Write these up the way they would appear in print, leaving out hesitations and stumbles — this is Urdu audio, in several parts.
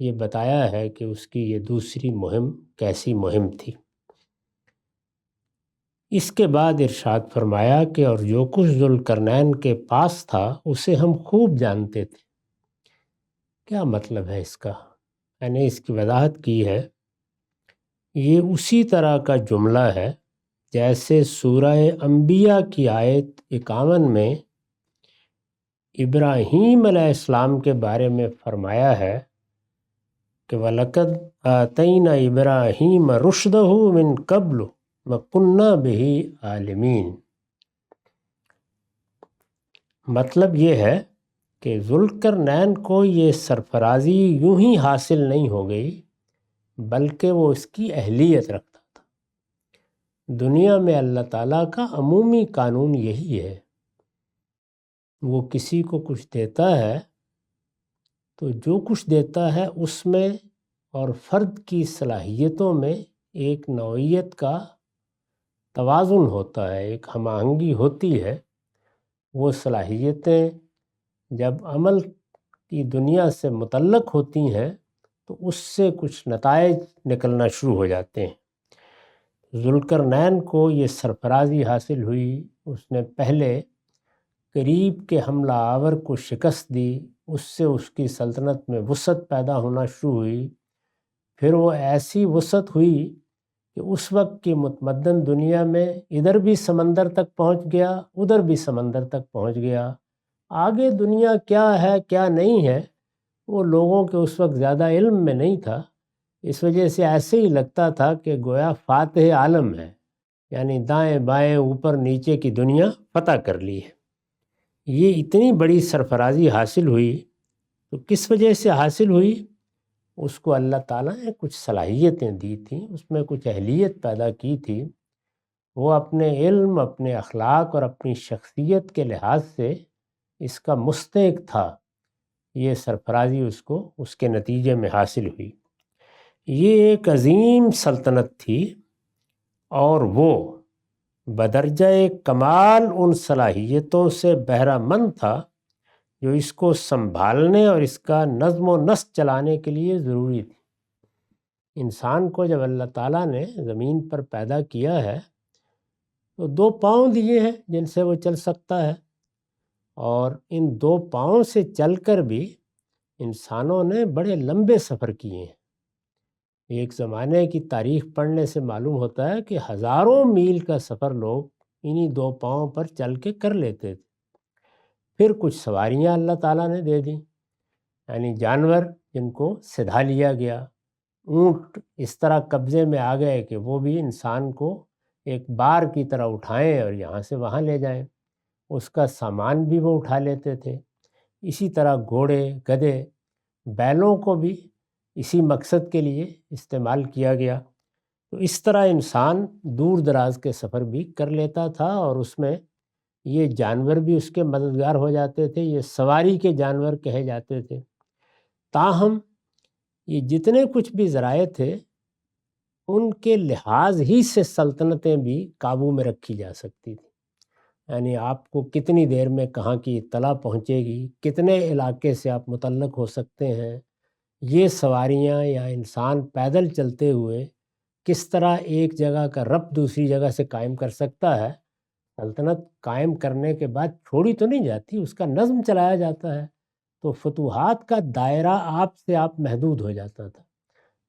یہ بتایا ہے کہ اس کی یہ دوسری مہم کیسی مہم تھی۔ اس کے بعد ارشاد فرمایا کہ اور جو کچھ ذوالقرنین کے پاس تھا اسے ہم خوب جانتے تھے۔ کیا مطلب ہے اس کا؟ میں نے اس کی وضاحت کی ہے۔ یہ اسی طرح کا جملہ ہے جیسے سورہ انبیاء کی آیت 51 میں ابراہیم علیہ السلام کے بارے میں فرمایا ہے کہ وَلَقَدْ آتَيْنَا إِبْرَاهِيمَ رُشْدَهُ مِنْ قَبْلُ وَكُنَّا بِهِ عَالِمِينَ۔ مطلب یہ ہے کہ ذوالقرنین کو یہ سرفرازی یوں ہی حاصل نہیں ہو گئی، بلکہ وہ اس کی اہلیت رکھتا تھا۔ دنیا میں اللہ تعالیٰ کا عمومی قانون یہی ہے، وہ کسی کو کچھ دیتا ہے تو جو کچھ دیتا ہے اس میں اور فرد کی صلاحیتوں میں ایک نوعیت کا توازن ہوتا ہے، ایک ہم آہنگی ہوتی ہے۔ وہ صلاحیتیں جب عمل کی دنیا سے متعلق ہوتی ہیں تو اس سے کچھ نتائج نکلنا شروع ہو جاتے ہیں۔ ذوالقرنین کو یہ سرفرازی حاصل ہوئی، اس نے پہلے قریب کے حملہ آور کو شکست دی، اس سے اس کی سلطنت میں وسعت پیدا ہونا شروع ہوئی۔ پھر وہ ایسی وسعت ہوئی کہ اس وقت کی متمدن دنیا میں ادھر بھی سمندر تک پہنچ گیا، ادھر بھی سمندر تک پہنچ گیا۔ آگے دنیا کیا ہے کیا نہیں ہے وہ لوگوں کے اس وقت زیادہ علم میں نہیں تھا، اس وجہ سے ایسے ہی لگتا تھا کہ گویا فاتح عالم ہے، یعنی دائیں بائیں اوپر نیچے کی دنیا فتح کر لی ہے۔ یہ اتنی بڑی سرفرازی حاصل ہوئی تو کس وجہ سے حاصل ہوئی؟ اس کو اللہ تعالیٰ نے کچھ صلاحیتیں دی تھیں، اس میں کچھ اہلیت پیدا کی تھی۔ وہ اپنے علم، اپنے اخلاق اور اپنی شخصیت کے لحاظ سے اس کا مستحق تھا۔ یہ سرفرازی اس کو اس کے نتیجے میں حاصل ہوئی۔ یہ ایک عظیم سلطنت تھی اور وہ بدرجہ کمال ان صلاحیتوں سے بہرہ مند تھا جو اس کو سنبھالنے اور اس کا نظم و نسق چلانے کے لیے ضروری تھی۔ انسان کو جب اللہ تعالیٰ نے زمین پر پیدا کیا ہے تو 2 پاؤں دیے ہیں جن سے وہ چل سکتا ہے، اور ان 2 پاؤں سے چل کر بھی انسانوں نے بڑے لمبے سفر کیے ہیں۔ ایک زمانے کی تاریخ پڑھنے سے معلوم ہوتا ہے کہ ہزاروں میل کا سفر لوگ انہی 2 پاؤں پر چل کے کر لیتے تھے۔ پھر کچھ سواریاں اللہ تعالیٰ نے دے دیں، یعنی جانور جن کو سدھا لیا گیا۔ اونٹ اس طرح قبضے میں آ گئے کہ وہ بھی انسان کو ایک بار کی طرح اٹھائیں اور یہاں سے وہاں لے جائیں، اس کا سامان بھی وہ اٹھا لیتے تھے۔ اسی طرح گھوڑے، گدھے، بیلوں کو بھی اسی مقصد کے لیے استعمال کیا گیا۔ تو اس طرح انسان دور دراز کے سفر بھی کر لیتا تھا، اور اس میں یہ جانور بھی اس کے مددگار ہو جاتے تھے، یہ سواری کے جانور کہے جاتے تھے۔ تاہم یہ جتنے کچھ بھی ذرائع تھے ان کے لحاظ ہی سے سلطنتیں بھی قابو میں رکھی جا سکتی تھیں، یعنی آپ کو کتنی دیر میں کہاں کی اطلاع پہنچے گی، کتنے علاقے سے آپ متعلق ہو سکتے ہیں، یہ سواریاں یا انسان پیدل چلتے ہوئے کس طرح ایک جگہ کا ربط دوسری جگہ سے قائم کر سکتا ہے۔ سلطنت قائم کرنے کے بعد چھوڑی تو نہیں جاتی، اس کا نظم چلایا جاتا ہے، تو فتوحات کا دائرہ آپ سے آپ محدود ہو جاتا تھا۔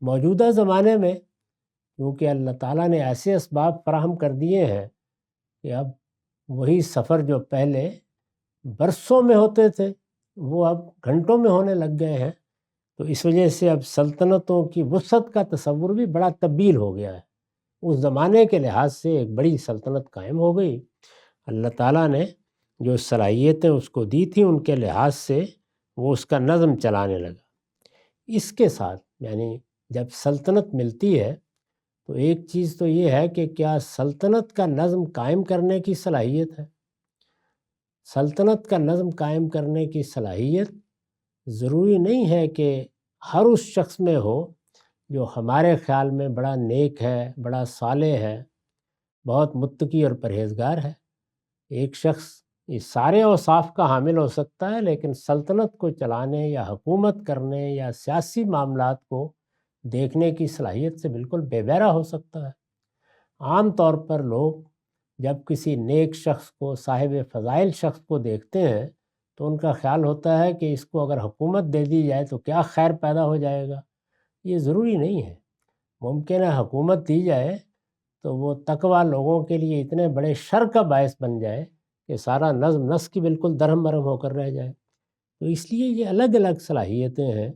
موجودہ زمانے میں کیونکہ اللہ تعالیٰ نے ایسے اسباب فراہم کر دیے ہیں کہ اب وہی سفر جو پہلے برسوں میں ہوتے تھے وہ اب گھنٹوں میں ہونے لگ گئے ہیں، تو اس وجہ سے اب سلطنتوں کی وسعت کا تصور بھی بڑا تبدیل ہو گیا ہے۔ اس زمانے کے لحاظ سے ایک بڑی سلطنت قائم ہو گئی۔ اللہ تعالیٰ نے جو صلاحیتیں اس کو دی تھیں ان کے لحاظ سے وہ اس کا نظم چلانے لگا۔ اس کے ساتھ یعنی جب سلطنت ملتی ہے تو ایک چیز تو یہ ہے کہ کیا سلطنت کا نظم قائم کرنے کی صلاحیت ہے؟ سلطنت کا نظم قائم کرنے کی صلاحیت ضروری نہیں ہے کہ ہر اس شخص میں ہو جو ہمارے خیال میں بڑا نیک ہے، بڑا صالح ہے، بہت متقی اور پرہیزگار ہے۔ ایک شخص یہ سارے اوصاف کا حامل ہو سکتا ہے، لیکن سلطنت کو چلانے یا حکومت کرنے یا سیاسی معاملات کو دیکھنے کی صلاحیت سے بالکل بے بہرا ہو سکتا ہے۔ عام طور پر لوگ جب کسی نیک شخص کو، صاحب فضائل شخص کو دیکھتے ہیں تو ان کا خیال ہوتا ہے کہ اس کو اگر حکومت دے دی جائے تو کیا خیر پیدا ہو جائے گا۔ یہ ضروری نہیں ہے۔ ممکن ہے حکومت دی جائے تو وہ تقویٰ لوگوں کے لیے اتنے بڑے شر کا باعث بن جائے کہ سارا نظم نسق کی بالکل درہم برہم ہو کر رہ جائے۔ تو اس لیے یہ الگ الگ صلاحیتیں ہیں۔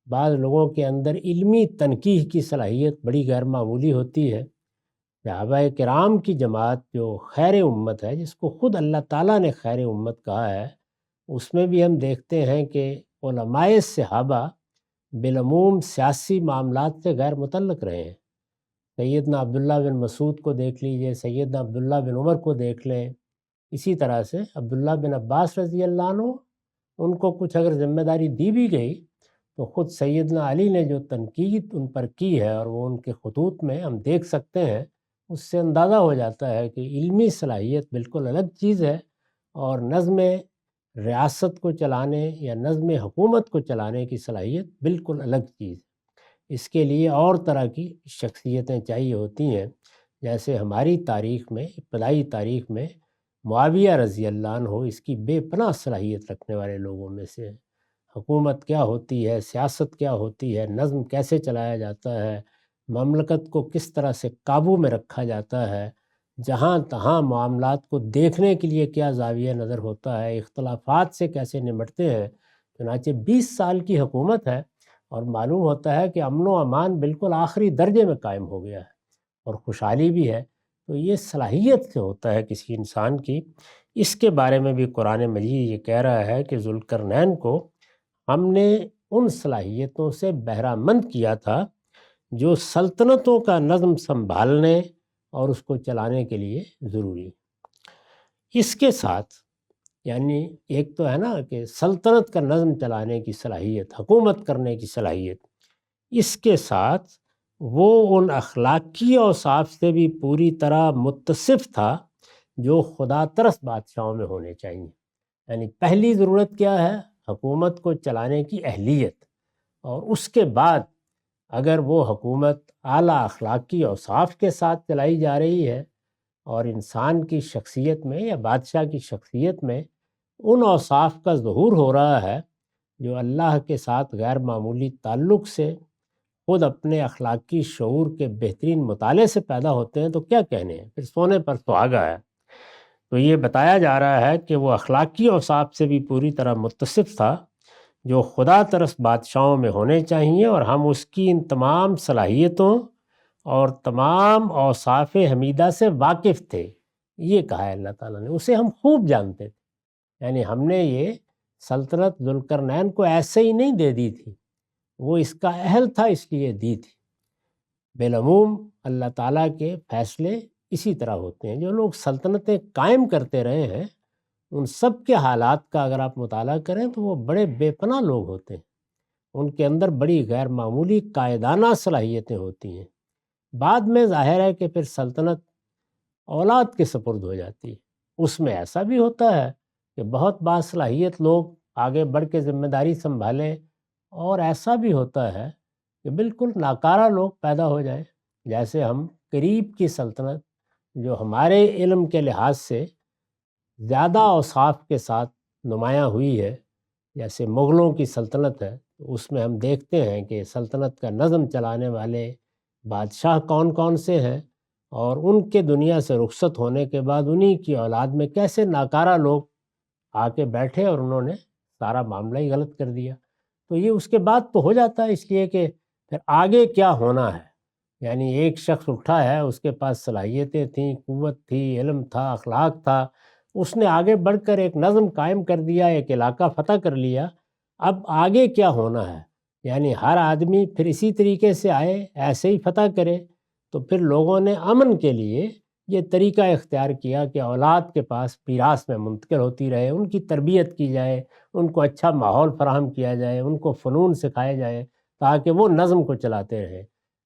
بعض لوگوں کے اندر علمی تنقیح کی صلاحیت بڑی غیر معمولی ہوتی ہے۔ صحابہ کرام کی جماعت جو خیر امت ہے، جس کو خود اللہ تعالیٰ نے خیر امت کہا ہے، اس میں بھی ہم دیکھتے ہیں کہ علماء صحابہ بالعموم سیاسی معاملات سے غیر متعلق رہے ہیں۔ سیدنا عبداللہ بن مسعود کو دیکھ لیجئے، سیدنا عبداللہ بن عمر کو دیکھ لیں، اسی طرح سے عبداللہ بن عباس رضی اللہ عنہ، ان کو کچھ اگر ذمہ داری دی بھی گئی تو خود سیدنا علی نے جو تنقید ان پر کی ہے، اور وہ ان کے خطوط میں ہم دیکھ سکتے ہیں، اس سے اندازہ ہو جاتا ہے کہ علمی صلاحیت بالکل الگ چیز ہے، اور نظم ریاست کو چلانے یا نظم حکومت کو چلانے کی صلاحیت بالکل الگ چیز ہے۔ اس کے لیے اور طرح کی شخصیتیں چاہیے ہوتی ہیں، جیسے ہماری تاریخ میں، ابتدائی تاریخ میں معاویہ رضی اللہ عنہ اس کی بے پناہ صلاحیت رکھنے والے لوگوں میں سے ہیں۔ حکومت کیا ہوتی ہے، سیاست کیا ہوتی ہے، نظم کیسے چلایا جاتا ہے، مملکت کو کس طرح سے قابو میں رکھا جاتا ہے، جہاں تہاں معاملات کو دیکھنے کے لیے کیا زاویہ نظر ہوتا ہے، اختلافات سے کیسے نمٹتے ہیں۔ چنانچہ 20 سال کی حکومت ہے اور معلوم ہوتا ہے کہ امن و امان بالکل آخری درجے میں قائم ہو گیا ہے اور خوشحالی بھی ہے۔ تو یہ صلاحیت سے ہوتا ہے کسی انسان کی۔ اس کے بارے میں بھی قرآن مجید یہ کہہ رہا ہے کہ ذوالقرنین کو ہم نے ان صلاحیتوں سے بہرہ مند کیا تھا جو سلطنتوں کا نظم سنبھالنے اور اس کو چلانے کے لیے ضروری ہے۔ اس کے ساتھ یعنی ایک تو ہے نا کہ سلطنت کا نظم چلانے کی صلاحیت، حکومت کرنے کی صلاحیت، اس کے ساتھ وہ ان اخلاقی اوصاف سے بھی پوری طرح متصف تھا جو خدا ترس بادشاہوں میں ہونے چاہیے۔ یعنی پہلی ضرورت کیا ہے؟ حکومت کو چلانے کی اہلیت، اور اس کے بعد اگر وہ حکومت اعلیٰ اخلاقی اوصاف کے ساتھ چلائی جا رہی ہے اور انسان کی شخصیت میں یا بادشاہ کی شخصیت میں ان اوصاف کا ظہور ہو رہا ہے جو اللہ کے ساتھ غیر معمولی تعلق سے خود اپنے اخلاقی شعور کے بہترین مطالعے سے پیدا ہوتے ہیں، تو کیا کہنے ہیں، پھر سونے پر سہاگا ہے۔ تو یہ بتایا جا رہا ہے کہ وہ اخلاقی اوصاف سے بھی پوری طرح متصف تھا جو خدا ترس بادشاہوں میں ہونے چاہیے، اور ہم اس کی ان تمام صلاحیتوں اور تمام اوصاف حمیدہ سے واقف تھے۔ یہ کہا ہے اللہ تعالیٰ نے، اسے ہم خوب جانتے تھے۔ یعنی ہم نے یہ سلطنت ذوالقرنین کو ایسے ہی نہیں دے دی تھی، وہ اس کا اہل تھا اس لیے دی تھی۔ بالعموم اللہ تعالیٰ کے فیصلے اسی طرح ہوتے ہیں۔ جو لوگ سلطنتیں قائم کرتے رہے ہیں ان سب کے حالات کا اگر آپ مطالعہ کریں تو وہ بڑے بے پناہ لوگ ہوتے ہیں، ان کے اندر بڑی غیر معمولی قائدانہ صلاحیتیں ہوتی ہیں۔ بعد میں ظاہر ہے کہ پھر سلطنت اولاد کے سپرد ہو جاتی ہے۔ اس میں ایسا بھی ہوتا ہے کہ بہت باصلاحیت لوگ آگے بڑھ کے ذمہ داری سنبھالیں، اور ایسا بھی ہوتا ہے کہ بالکل ناکارہ لوگ پیدا ہو جائیں۔ جیسے ہم قریب کی سلطنت جو ہمارے علم کے لحاظ سے زیادہ اوصاف کے ساتھ نمایاں ہوئی ہے، جیسے مغلوں کی سلطنت ہے، تو اس میں ہم دیکھتے ہیں کہ سلطنت کا نظم چلانے والے بادشاہ کون کون سے ہیں، اور ان کے دنیا سے رخصت ہونے کے بعد انہی کی اولاد میں کیسے ناکارہ لوگ آ کے بیٹھے اور انہوں نے سارا معاملہ ہی غلط کر دیا۔ تو یہ اس کے بعد تو ہو جاتا ہے، اس لیے کہ پھر آگے کیا ہونا ہے۔ یعنی ایک شخص اٹھا ہے، اس کے پاس صلاحیتیں تھیں، قوت تھی، علم تھا، اخلاق تھا، اس نے آگے بڑھ کر ایک نظم قائم کر دیا، ایک علاقہ فتح کر لیا۔ اب آگے کیا ہونا ہے؟ یعنی ہر آدمی پھر اسی طریقے سے آئے، ایسے ہی فتح کرے۔ تو پھر لوگوں نے امن کے لیے یہ طریقہ اختیار کیا کہ اولاد کے پاس میراث میں منتقل ہوتی رہے، ان کی تربیت کی جائے، ان کو اچھا ماحول فراہم کیا جائے، ان کو فنون سکھائے جائیں تاکہ وہ نظم کو چلاتے رہیں۔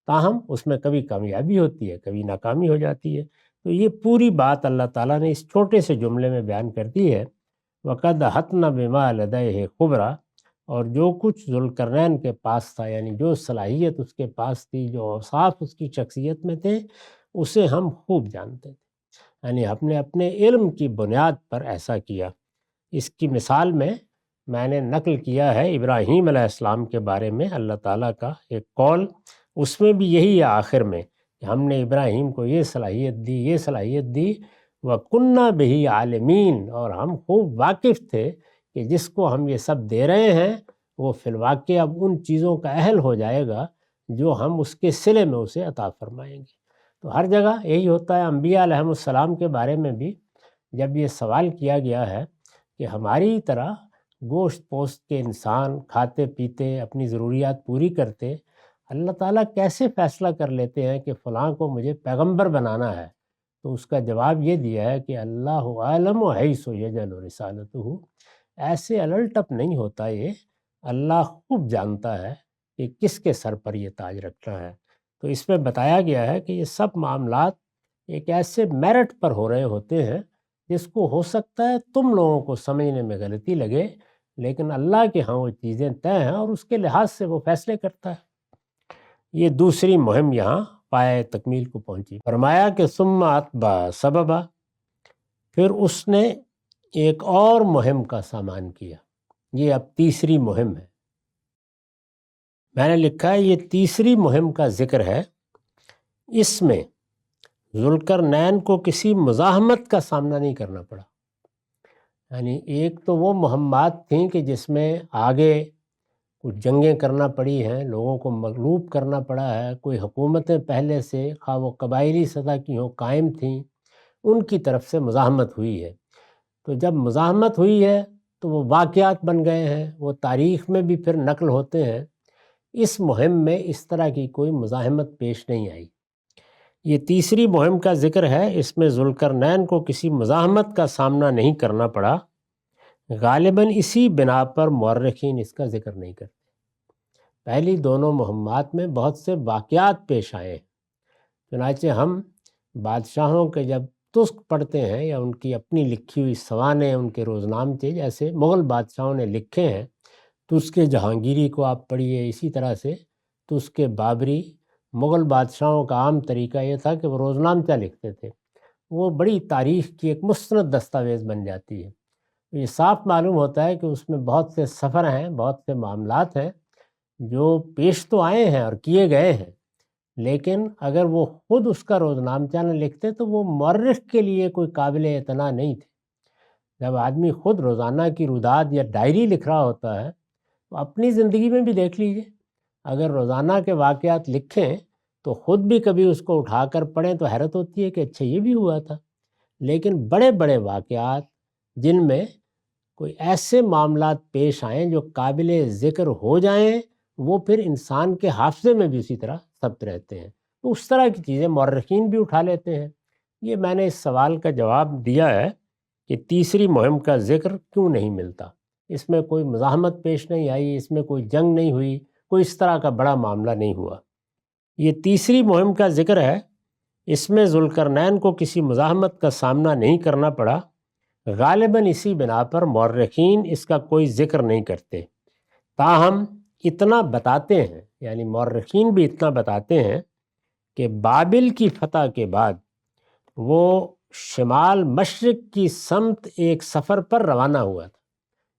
تاہم اس میں کبھی کامیابی ہوتی ہے، کبھی ناکامی ہو جاتی ہے۔ تو یہ پوری بات اللہ تعالیٰ نے اس چھوٹے سے جملے میں بیان کر دی ہے۔ وَقَدْ أَحَطْنَا بِمَا لَدَيْهِ خُبْرًا، اور جو کچھ ذوالقرنین کے پاس تھا، یعنی جو صلاحیت اس کے پاس تھی، جو اوصاف اس کی شخصیت میں تھے، اسے ہم خوب جانتے تھے، یعنی ہم نے اپنے علم کی بنیاد پر ایسا کیا۔ اس کی مثال میں نے نقل کیا ہے ابراہیم علیہ السلام کے بارے میں اللہ تعالیٰ کا ایک قول، اس میں بھی یہی ہے آخر میں کہ ہم نے ابراہیم کو یہ صلاحیت دی وَكُنَّا بِهِ عَالِمِينَ، اور ہم خوب واقف تھے کہ جس کو ہم یہ سب دے رہے ہیں وہ فی الواقع اب ان چیزوں کا اہل ہو جائے گا جو ہم اس کے صلے میں اسے عطا فرمائیں گے۔ تو ہر جگہ یہی ہوتا ہے۔ انبیاء علیہم السلام کے بارے میں بھی جب یہ سوال کیا گیا ہے کہ ہماری طرح گوشت پوست کے انسان کھاتے پیتے اپنی ضروریات پوری کرتے، اللہ تعالیٰ کیسے فیصلہ کر لیتے ہیں کہ فلاں کو مجھے پیغمبر بنانا ہے؟ تو اس کا جواب یہ دیا ہے کہ اللہ عالم حیث یجعل رسالتہ، ایسے الٹپ نہیں ہوتا، یہ اللہ خوب جانتا ہے کہ کس کے سر پر یہ تاج رکھنا ہے۔ تو اس میں بتایا گیا ہے کہ یہ سب معاملات ایک ایسے میرٹ پر ہو رہے ہوتے ہیں جس کو ہو سکتا ہے تم لوگوں کو سمجھنے میں غلطی لگے، لیکن اللہ کے ہاں وہ چیزیں طے ہیں اور اس کے لحاظ سے وہ فیصلے کرتا ہے۔ یہ دوسری مہم یہاں پائے تکمیل کو پہنچی۔ فرمایا کہ ثم اتبع سببا، پھر اس نے ایک اور مہم کا سامان کیا۔ یہ اب تیسری مہم ہے، میں نے لکھا ہے یہ تیسری مہم کا ذکر ہے۔ اس میں ذوالقرنین کو کسی مزاحمت کا سامنا نہیں کرنا پڑا، یعنی ایک تو وہ مہمات تھیں کہ جس میں آگے کچھ جنگیں کرنا پڑی ہیں، لوگوں کو مغلوب کرنا پڑا ہے، کوئی حکومتیں پہلے سے خواہ وہ قبائلی سطح کی ہوں قائم تھیں، ان کی طرف سے مزاحمت ہوئی ہے۔ تو جب مزاحمت ہوئی ہے تو وہ واقعات بن گئے ہیں، وہ تاریخ میں بھی پھر نقل ہوتے ہیں۔ اس مہم میں اس طرح کی کوئی مزاحمت پیش نہیں آئی۔ یہ تیسری مہم کا ذکر ہے، اس میں ذوالقرنین کو کسی مزاحمت کا سامنا نہیں کرنا پڑا۔ غالباً اسی بنا پر مورخین اس کا ذکر نہیں کرتے۔ پہلی دونوں مہمات میں بہت سے واقعات پیش آئے ہیں، چنانچہ ہم بادشاہوں کے جب تسک پڑھتے ہیں یا ان کی اپنی لکھی ہوئی سوانح، ان کے روزنامچے جیسے مغل بادشاہوں نے لکھے ہیں، تسک جہانگیری کو آپ پڑھیے، اسی طرح سے تسک بابری، مغل بادشاہوں کا عام طریقہ یہ تھا کہ وہ روزنامچہ لکھتے تھے، وہ بڑی تاریخ کی ایک مستند دستاویز بن جاتی ہے۔ یہ صاف معلوم ہوتا ہے کہ اس میں بہت سے سفر ہیں، بہت سے معاملات ہیں جو پیش تو آئے ہیں اور کیے گئے ہیں، لیکن اگر وہ خود اس کا روزنامچہ نہ لکھتے تو وہ مورخ کے لیے کوئی قابل اعتنا نہیں تھے۔ جب آدمی خود روزانہ کی روداد یا ڈائری لکھ رہا ہوتا ہے تو اپنی زندگی میں بھی دیکھ لیجئے، اگر روزانہ کے واقعات لکھیں تو خود بھی کبھی اس کو اٹھا کر پڑھیں تو حیرت ہوتی ہے کہ اچھا یہ بھی ہوا تھا۔ لیکن بڑے بڑے واقعات جن میں کوئی ایسے معاملات پیش آئیں جو قابل ذکر ہو جائیں، وہ پھر انسان کے حافظے میں بھی اسی طرح ثبت رہتے ہیں، تو اس طرح کی چیزیں مورخین بھی اٹھا لیتے ہیں۔ یہ میں نے اس سوال کا جواب دیا ہے کہ تیسری مہم کا ذکر کیوں نہیں ملتا، اس میں کوئی مزاحمت پیش نہیں آئی، اس میں کوئی جنگ نہیں ہوئی، کوئی اس طرح کا بڑا معاملہ نہیں ہوا۔ یہ تیسری مہم کا ذکر ہے، اس میں ذوالقرنین کو کسی مزاحمت کا سامنا نہیں کرنا پڑا۔ غالباً اسی بنا پر مورخین اس کا کوئی ذکر نہیں کرتے، تاہم اتنا بتاتے ہیں، یعنی مورخین بھی اتنا بتاتے ہیں کہ بابل کی فتح کے بعد وہ شمال مشرق کی سمت ایک سفر پر روانہ ہوا تھا،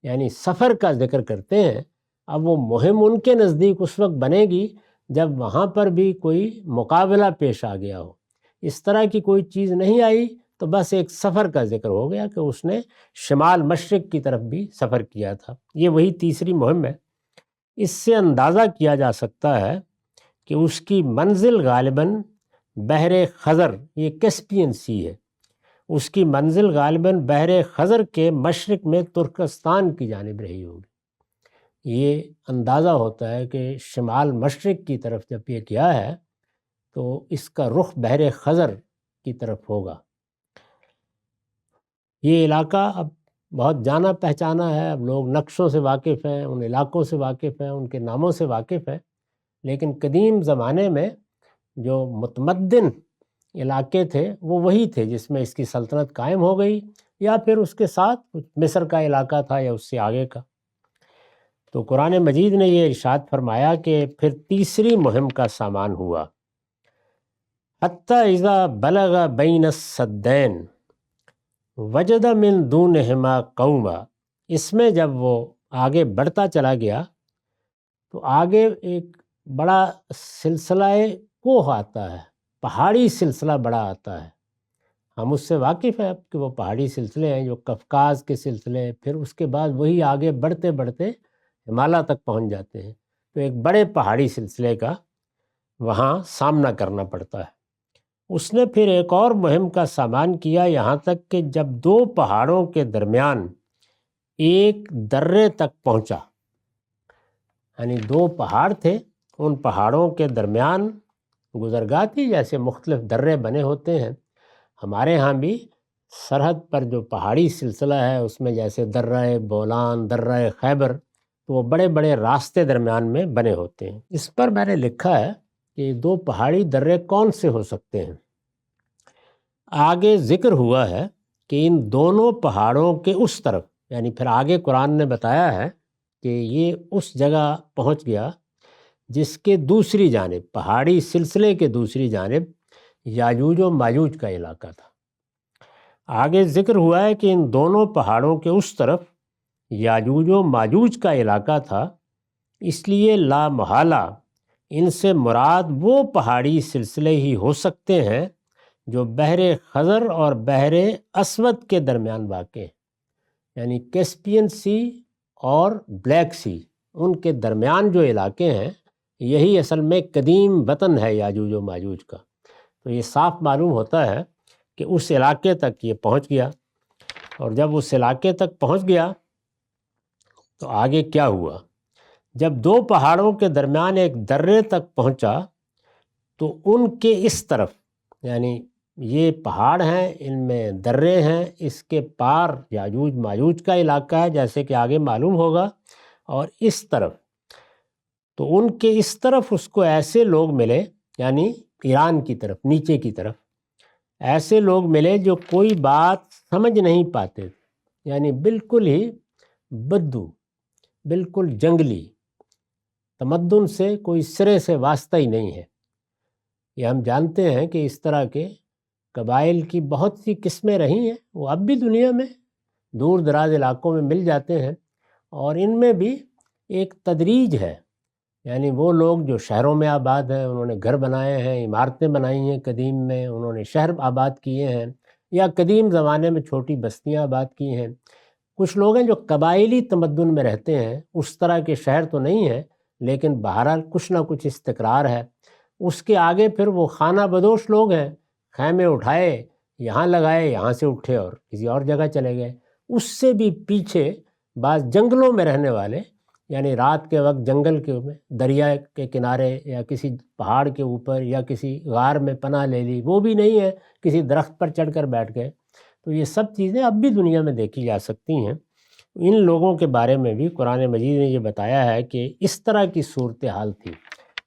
یعنی سفر کا ذکر کرتے ہیں۔ اب وہ مہم ان کے نزدیک اس وقت بنے گی جب وہاں پر بھی کوئی مقابلہ پیش آ گیا ہو۔ اس طرح کی کوئی چیز نہیں آئی تو بس ایک سفر کا ذکر ہو گیا کہ اس نے شمال مشرق کی طرف بھی سفر کیا تھا۔ یہ وہی تیسری مہم ہے۔ اس سے اندازہ کیا جا سکتا ہے کہ اس کی منزل غالباً بحر خزر، یہ کیسپین سی ہے، اس کی منزل غالباً بحر خزر کے مشرق میں ترکستان کی جانب رہی ہوگی۔ یہ اندازہ ہوتا ہے کہ شمال مشرق کی طرف جب یہ کیا ہے تو اس کا رخ بحر خزر کی طرف ہوگا۔ یہ علاقہ اب بہت جانا پہچانا ہے، اب لوگ نقشوں سے واقف ہیں، ان علاقوں سے واقف ہیں، ان کے ناموں سے واقف ہیں، لیکن قدیم زمانے میں جو متمدن علاقے تھے وہ وہی تھے جس میں اس کی سلطنت قائم ہو گئی، یا پھر اس کے ساتھ مصر کا علاقہ تھا یا اس سے آگے کا۔ تو قرآن مجید نے یہ ارشاد فرمایا کہ پھر تیسری مہم کا سامان ہوا، حتی اذا بلغ بین السدین وجد من دونہما قوما۔ اس میں جب وہ آگے بڑھتا چلا گیا تو آگے ایک بڑا سلسلہ کوہ آتا ہے، پہاڑی سلسلہ بڑا آتا ہے۔ ہم اس سے واقف ہیں کہ وہ پہاڑی سلسلے ہیں جو قفقاز کے سلسلے، پھر اس کے بعد وہی آگے بڑھتے بڑھتے ہمالیہ تک پہنچ جاتے ہیں۔ تو ایک بڑے پہاڑی سلسلے کا وہاں سامنا کرنا پڑتا ہے۔ اس نے پھر ایک اور مہم کا سامان کیا، یہاں تک کہ جب دو پہاڑوں کے درمیان ایک درے تک پہنچا، یعنی دو پہاڑ تھے، ان پہاڑوں کے درمیان گزرگاہ تھی، جیسے مختلف درے بنے ہوتے ہیں۔ ہمارے ہاں بھی سرحد پر جو پہاڑی سلسلہ ہے اس میں جیسے درہ بولان، درہ خیبر، تو وہ بڑے بڑے راستے درمیان میں بنے ہوتے ہیں۔ اس پر میں نے لکھا ہے کہ دو پہاڑی درے کون سے ہو سکتے ہیں۔ آگے ذکر ہوا ہے کہ ان دونوں پہاڑوں کے اس طرف، یعنی پھر آگے قرآن نے بتایا ہے کہ یہ اس جگہ پہنچ گیا جس کے دوسری جانب، پہاڑی سلسلے کے دوسری جانب یاجوج و ماجوج کا علاقہ تھا۔ آگے ذکر ہوا ہے کہ ان دونوں پہاڑوں کے اس طرف یاجوج و ماجوج کا علاقہ تھا، اس لیے لا محالہ ان سے مراد وہ پہاڑی سلسلے ہی ہو سکتے ہیں جو بحر خزر اور بحر اسود کے درمیان واقع ہیں، یعنی کیسپین سی اور بلیک سی، ان کے درمیان جو علاقے ہیں یہی اصل میں قدیم وطن ہے یاجوج و ماجوج کا۔ تو یہ صاف معلوم ہوتا ہے کہ اس علاقے تک یہ پہنچ گیا، اور جب اس علاقے تک پہنچ گیا تو آگے کیا ہوا؟ جب دو پہاڑوں کے درمیان ایک درے تک پہنچا تو ان کے اس طرف، یعنی یہ پہاڑ ہیں، ان میں درے ہیں، اس کے پار یاجوج ماجوج کا علاقہ ہے جیسے کہ آگے معلوم ہوگا، اور اس طرف، تو ان کے اس طرف اس کو ایسے لوگ ملے، یعنی ایران کی طرف، نیچے کی طرف ایسے لوگ ملے جو کوئی بات سمجھ نہیں پاتے تھے، یعنی بالکل ہی بدو، بالکل جنگلی، تمدن سے کوئی سرے سے واسطہ ہی نہیں ہے۔ یہ ہم جانتے ہیں کہ اس طرح کے قبائل کی بہت سی قسمیں رہی ہیں، وہ اب بھی دنیا میں دور دراز علاقوں میں مل جاتے ہیں، اور ان میں بھی ایک تدریج ہے، یعنی وہ لوگ جو شہروں میں آباد ہیں، انہوں نے گھر بنائے ہیں، عمارتیں بنائی ہیں قدیم میں، انہوں نے شہر آباد کیے ہیں، یا قدیم زمانے میں چھوٹی بستیاں آباد کی ہیں۔ کچھ لوگ ہیں جو قبائلی تمدن میں رہتے ہیں، اس طرح کے شہر تو نہیں ہیں لیکن بہرحال کچھ نہ کچھ استقرار ہے۔ اس کے آگے پھر وہ خانہ بدوش لوگ ہیں، خیمے اٹھائے، یہاں لگائے، یہاں سے اٹھے اور کسی اور جگہ چلے گئے۔ اس سے بھی پیچھے بعض جنگلوں میں رہنے والے، یعنی رات کے وقت جنگل کے میں، دریا کے کنارے یا کسی پہاڑ کے اوپر یا کسی غار میں پناہ لے لی، وہ بھی نہیں ہے، کسی درخت پر چڑھ کر بیٹھ گئے۔ تو یہ سب چیزیں اب بھی دنیا میں دیکھی جا سکتی ہیں۔ ان لوگوں کے بارے میں بھی قرآن مجید نے یہ بتایا ہے کہ اس طرح کی صورتحال تھی،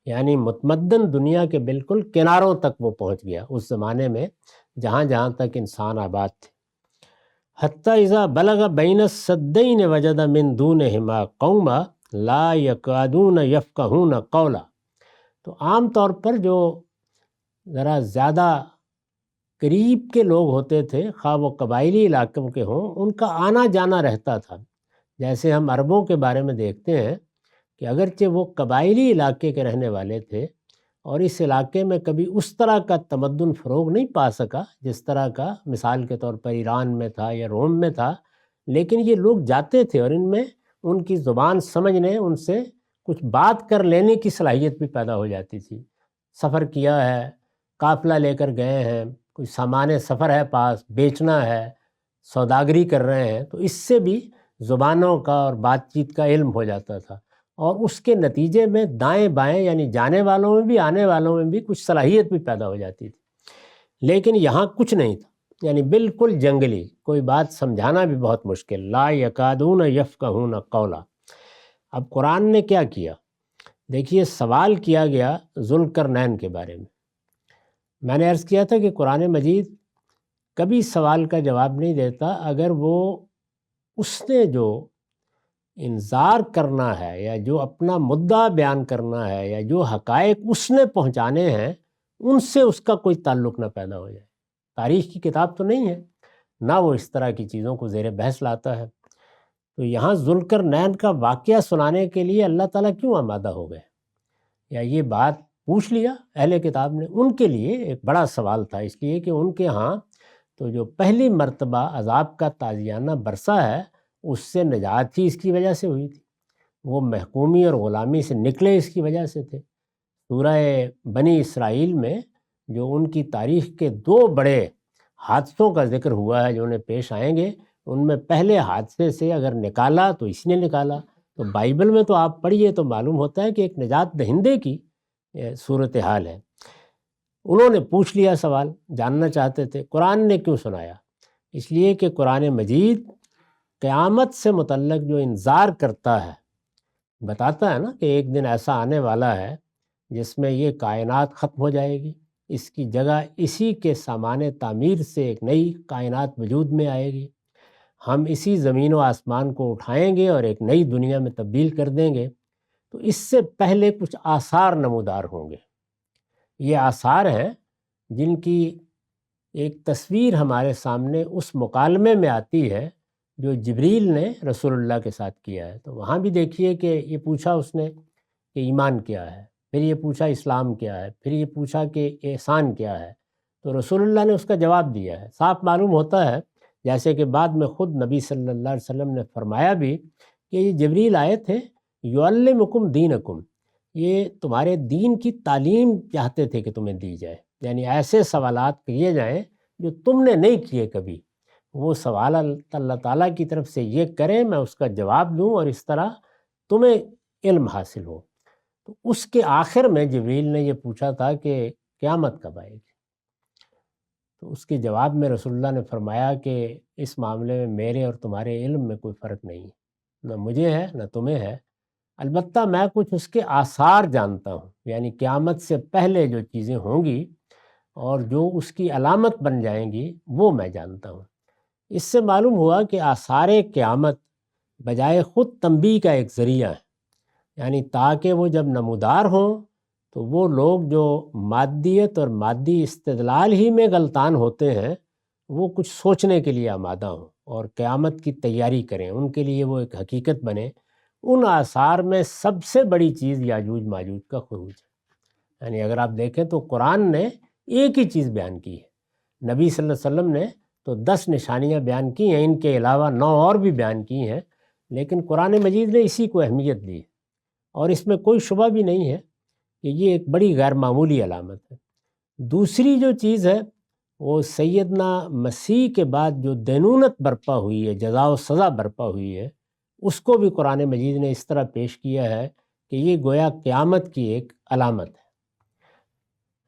یعنی متمدن دنیا کے بالکل کناروں تک وہ پہنچ گیا اس زمانے میں، جہاں جہاں تک انسان آباد تھے۔ حتی اذا بلغ بین السدین وجد من دونہما قوما لا یکادون یفقہون قولا۔ تو عام طور پر جو ذرا زیادہ قریب کے لوگ ہوتے تھے، خواہ وہ قبائلی علاقوں کے ہوں، ان کا آنا جانا رہتا تھا۔ جیسے ہم عربوں کے بارے میں دیکھتے ہیں کہ اگرچہ وہ قبائلی علاقے کے رہنے والے تھے اور اس علاقے میں کبھی اس طرح کا تمدن فروغ نہیں پا سکا جس طرح کا مثال کے طور پر ایران میں تھا یا روم میں تھا، لیکن یہ لوگ جاتے تھے اور ان میں ان کی زبان سمجھنے، ان سے کچھ بات کر لینے کی صلاحیت بھی پیدا ہو جاتی تھی۔ سفر کیا ہے، قافلہ لے کر گئے ہیں، کوئی سامان سفر ہے پاس، بیچنا ہے، سوداگری کر رہے ہیں، تو اس سے بھی زبانوں کا اور بات چیت کا علم ہو جاتا تھا، اور اس کے نتیجے میں دائیں بائیں، یعنی جانے والوں میں بھی آنے والوں میں بھی کچھ صلاحیت بھی پیدا ہو جاتی تھی۔ لیکن یہاں کچھ نہیں تھا، یعنی بالکل جنگلی، کوئی بات سمجھانا بھی بہت مشکل، لا یکادون یفقہون قولا۔ اب قرآن نے کیا کیا؟ دیکھیے، سوال کیا گیا ذوالقرنین کے بارے میں، میں نے عرض کیا تھا کہ قرآن مجید کبھی سوال کا جواب نہیں دیتا اگر وہ اس نے جو انذار کرنا ہے یا جو اپنا مدعا بیان کرنا ہے یا جو حقائق اس نے پہنچانے ہیں ان سے اس کا کوئی تعلق نہ پیدا ہو جائے۔ تاریخ کی کتاب تو نہیں ہے، نہ وہ اس طرح کی چیزوں کو زیر بحث لاتا ہے۔ تو یہاں ذوالقرنین کا واقعہ سنانے کے لیے اللہ تعالیٰ کیوں آمادہ ہو گئے، یا یہ بات پوچھ لیا اہل کتاب نے؟ ان کے لیے ایک بڑا سوال تھا، اس لیے کہ ان کے ہاں تو جو پہلی مرتبہ عذاب کا تازیانہ برسا ہے اس سے نجات ہی اس کی وجہ سے ہوئی تھی، وہ محکومی اور غلامی سے نکلے اس کی وجہ سے تھے۔ سورہ بنی اسرائیل میں جو ان کی تاریخ کے 2 بڑے حادثوں کا ذکر ہوا ہے جو انہیں پیش آئیں گے، ان میں پہلے حادثے سے اگر نکالا تو اس نے نکالا، تو بائبل میں تو آپ پڑھیے تو معلوم ہوتا ہے کہ ایک نجات دہندے کی صورتحال ہے۔ انہوں نے پوچھ لیا سوال، جاننا چاہتے تھے قرآن نے کیوں سنایا؟ اس لیے کہ قرآن مجید قیامت سے متعلق جو انذار کرتا ہے، بتاتا ہے نا کہ ایک دن ایسا آنے والا ہے جس میں یہ کائنات ختم ہو جائے گی، اس کی جگہ اسی کے سامان تعمیر سے ایک نئی کائنات وجود میں آئے گی، ہم اسی زمین و آسمان کو اٹھائیں گے اور ایک نئی دنیا میں تبدیل کر دیں گے۔ تو اس سے پہلے کچھ آثار نمودار ہوں گے۔ یہ آثار ہیں جن کی ایک تصویر ہمارے سامنے اس مکالمے میں آتی ہے جو جبریل نے رسول اللہ کے ساتھ کیا ہے۔ تو وہاں بھی دیکھیے کہ یہ پوچھا اس نے کہ ایمان کیا ہے، پھر یہ پوچھا اسلام کیا ہے، پھر یہ پوچھا کہ احسان کیا ہے، تو رسول اللہ نے اس کا جواب دیا ہے۔ صاف معلوم ہوتا ہے جیسے کہ بعد میں خود نبی صلی اللہ علیہ وسلم نے فرمایا بھی کہ یہ جبریل آئے تھے یعلمکم دینکم، یہ تمہارے دین کی تعلیم چاہتے تھے کہ تمہیں دی جائے، یعنی ایسے سوالات کیے جائیں جو تم نے نہیں کیے کبھی، وہ سوال اللہ تعالیٰ کی طرف سے یہ کریں، میں اس کا جواب دوں اور اس طرح تمہیں علم حاصل ہو۔ تو اس کے آخر میں جبریل نے یہ پوچھا تھا کہ قیامت کب آئے گی؟ تو اس کے جواب میں رسول اللہ نے فرمایا کہ اس معاملے میں میرے اور تمہارے علم میں کوئی فرق نہیں ہے، نہ مجھے ہے نہ تمہیں ہے، البتہ میں کچھ اس کے آثار جانتا ہوں، یعنی قیامت سے پہلے جو چیزیں ہوں گی اور جو اس کی علامت بن جائیں گی وہ میں جانتا ہوں۔ اس سے معلوم ہوا کہ آثار قیامت بجائے خود تنبیہ کا ایک ذریعہ ہے، یعنی تاکہ وہ جب نمودار ہوں تو وہ لوگ جو مادیت اور مادی استدلال ہی میں غلطان ہوتے ہیں وہ کچھ سوچنے کے لیے آمادہ ہوں اور قیامت کی تیاری کریں، ان کے لیے وہ ایک حقیقت بنے۔ ان آثار میں سب سے بڑی چیز یاجوج ماجوج کا خروج ہے، یعنی اگر آپ دیکھیں تو قرآن نے ایک ہی چیز بیان کی ہے، نبی صلی اللہ علیہ وسلم نے تو 10 نشانیاں بیان کی ہیں، ان کے علاوہ 9 اور بھی بیان کی ہیں، لیکن قرآن مجید نے اسی کو اہمیت دی اور اس میں کوئی شبہ بھی نہیں ہے کہ یہ ایک بڑی غیر معمولی علامت ہے۔ دوسری جو چیز ہے وہ سیدنا مسیح کے بعد جو دینونت برپا ہوئی ہے، جزا و سزا برپا ہوئی ہے، اس کو بھی قرآن مجید نے اس طرح پیش کیا ہے کہ یہ گویا قیامت کی ایک علامت ہے۔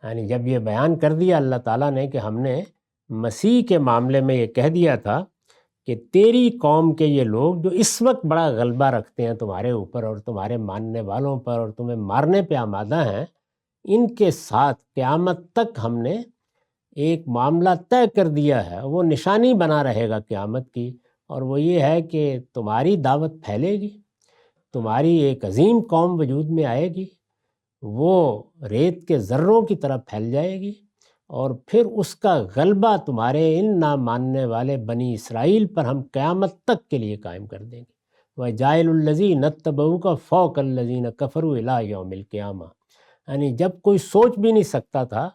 یعنی جب یہ بیان کر دیا اللہ تعالیٰ نے کہ ہم نے مسیح کے معاملے میں یہ کہہ دیا تھا کہ تیری قوم کے یہ لوگ جو اس وقت بڑا غلبہ رکھتے ہیں تمہارے اوپر اور تمہارے ماننے والوں پر اور تمہیں مارنے پہ آمادہ ہیں، ان کے ساتھ قیامت تک ہم نے ایک معاملہ طے کر دیا ہے، وہ نشانی بنا رہے گا قیامت کی، اور وہ یہ ہے کہ تمہاری دعوت پھیلے گی، تمہاری ایک عظیم قوم وجود میں آئے گی، وہ ریت کے ذروں کی طرح پھیل جائے گی، اور پھر اس کا غلبہ تمہارے ان نہ ماننے والے بنی اسرائیل پر ہم قیامت تک کے لیے قائم کر دیں گے۔ وَجَاعِلُ الَّذِينَ اتَّبَعُوكَ فَوْقَ الَّذِينَ كَفَرُوا إِلَىٰ يَوْمِ الْقِيَامَةِ، یعنی جب کوئی سوچ بھی نہیں سکتا تھا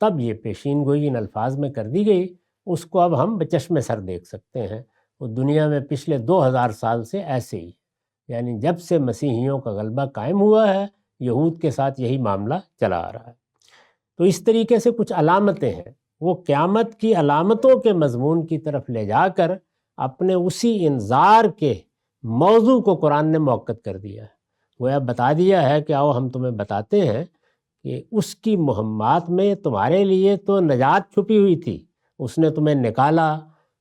تب یہ پیشین گوئی ان الفاظ میں کر دی گئی، اس کو اب ہم بچشم سر دیکھ سکتے ہیں۔ وہ دنیا میں پچھلے 2000 سال سے ایسے ہی، یعنی جب سے مسیحیوں کا غلبہ قائم ہوا ہے یہود کے ساتھ یہی معاملہ چلا آ رہا ہے۔ تو اس طریقے سے کچھ علامتیں ہیں، وہ قیامت کی علامتوں کے مضمون کی طرف لے جا کر اپنے اسی انذار کے موضوع کو قرآن نے موقت کر دیا ہے، وہ بتا دیا ہے کہ آؤ ہم تمہیں بتاتے ہیں کہ اس کی مہمات میں تمہارے لیے تو نجات چھپی ہوئی تھی، اس نے تمہیں نکالا،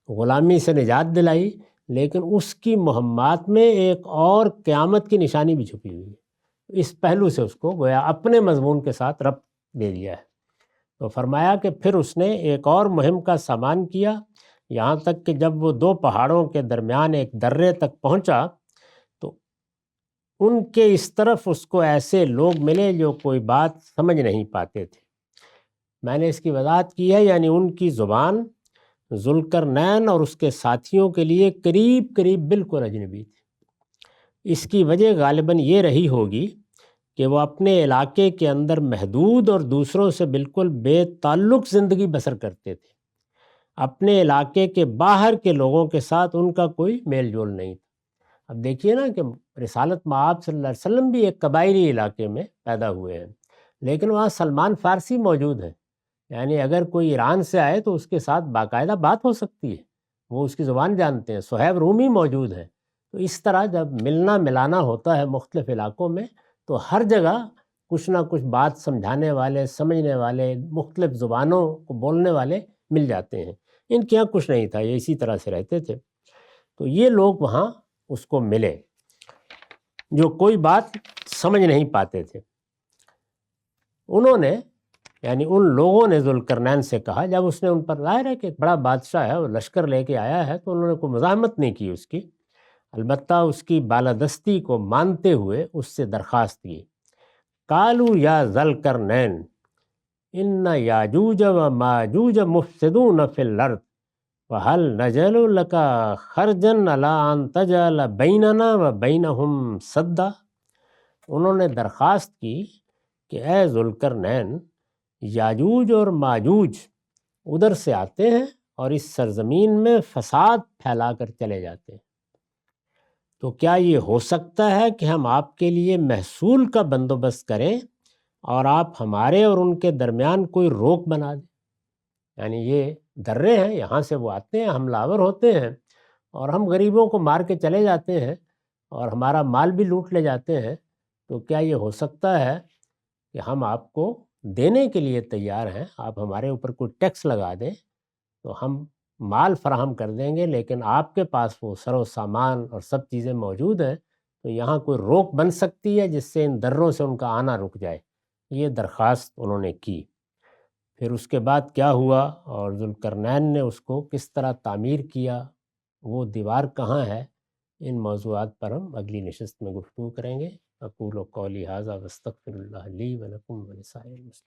غلامی سے نجات دلائی، لیکن اس کی مہمات میں ایک اور قیامت کی نشانی بھی چھپی ہوئی ہے۔ اس پہلو سے اس کو گویا اپنے مضمون کے ساتھ ربط دے دیا ہے۔ تو فرمایا کہ پھر اس نے ایک اور مہم کا سامان کیا، یہاں تک کہ جب وہ دو پہاڑوں کے درمیان ایک درے تک پہنچا تو ان کے اس طرف اس کو ایسے لوگ ملے جو کوئی بات سمجھ نہیں پاتے تھے۔ میں نے اس کی وضاحت کی ہے، یعنی ان کی زبان ذوالقرنین اور اس کے ساتھیوں کے لیے قریب قریب بالکل اجنبی تھی۔ اس کی وجہ غالباً یہ رہی ہوگی کہ وہ اپنے علاقے کے اندر محدود اور دوسروں سے بالکل بے تعلق زندگی بسر کرتے تھے۔ اپنے علاقے کے باہر کے لوگوں کے ساتھ ان کا کوئی میل جول نہیں تھا۔ اب دیکھیے نا کہ رسالت مآب صلی اللہ علیہ وسلم بھی ایک قبائلی علاقے میں پیدا ہوئے ہیں، لیکن وہاں سلمان فارسی موجود ہیں، یعنی اگر کوئی ایران سے آئے تو اس کے ساتھ باقاعدہ بات ہو سکتی ہے، وہ اس کی زبان جانتے ہیں۔ صہیب رومی موجود ہیں۔ تو اس طرح جب ملنا ملانا ہوتا ہے مختلف علاقوں میں تو ہر جگہ کچھ نہ کچھ بات سمجھانے والے، سمجھنے والے، مختلف زبانوں کو بولنے والے مل جاتے ہیں۔ ان کے یہاں کچھ نہیں تھا، یہ اسی طرح سے رہتے تھے۔ تو یہ لوگ وہاں اس کو ملے جو کوئی بات سمجھ نہیں پاتے تھے۔ انہوں نے یعنی ان لوگوں نے ذوالقرنین سے کہا، جب اس نے ان پر، ظاہر ہے کہ ایک بڑا بادشاہ ہے، وہ لشکر لے کے آیا ہے، تو انہوں نے کوئی مزاحمت نہیں کی اس کی، البتہ اس کی بالادستی کو مانتے ہوئے اس سے درخواست کی۔ قالوا یا ذوالقرنین ان یاجوج و ماجوج مفسدون فی الارض وہل نجعل لک خرجا علی ان تجعل بیننا و بینہم سدا۔ انہوں نے درخواست کی کہ اے ذوالقرنین، یاجوج اور ماجوج ادھر سے آتے ہیں اور اس سرزمین میں فساد پھیلا کر چلے جاتے ہیں، تو کیا یہ ہو سکتا ہے کہ ہم آپ کے لیے محصول کا بندوبست کریں اور آپ ہمارے اور ان کے درمیان کوئی روک بنا دیں؟ یعنی یہ درے ہیں، یہاں سے وہ آتے ہیں، حملہ آور ہوتے ہیں اور ہم غریبوں کو مار کے چلے جاتے ہیں اور ہمارا مال بھی لوٹ لے جاتے ہیں، تو کیا یہ ہو سکتا ہے کہ ہم آپ کو دینے کے لیے تیار ہیں، آپ ہمارے اوپر کوئی ٹیکس لگا دیں تو ہم مال فراہم کر دیں گے، لیکن آپ کے پاس وہ سر و سامان اور سب چیزیں موجود ہیں، تو یہاں کوئی روک بن سکتی ہے جس سے ان دروں سے ان کا آنا رک جائے۔ یہ درخواست انہوں نے کی۔ پھر اس کے بعد کیا ہوا اور ذوالقرنین نے اس کو کس طرح تعمیر کیا، وہ دیوار کہاں ہے، ان موضوعات پر ہم اگلی نشست میں گفتگو کریں گے۔ اقول قولی ھذا واستغفر اللہ لی ولکم ولسائر المسلمین۔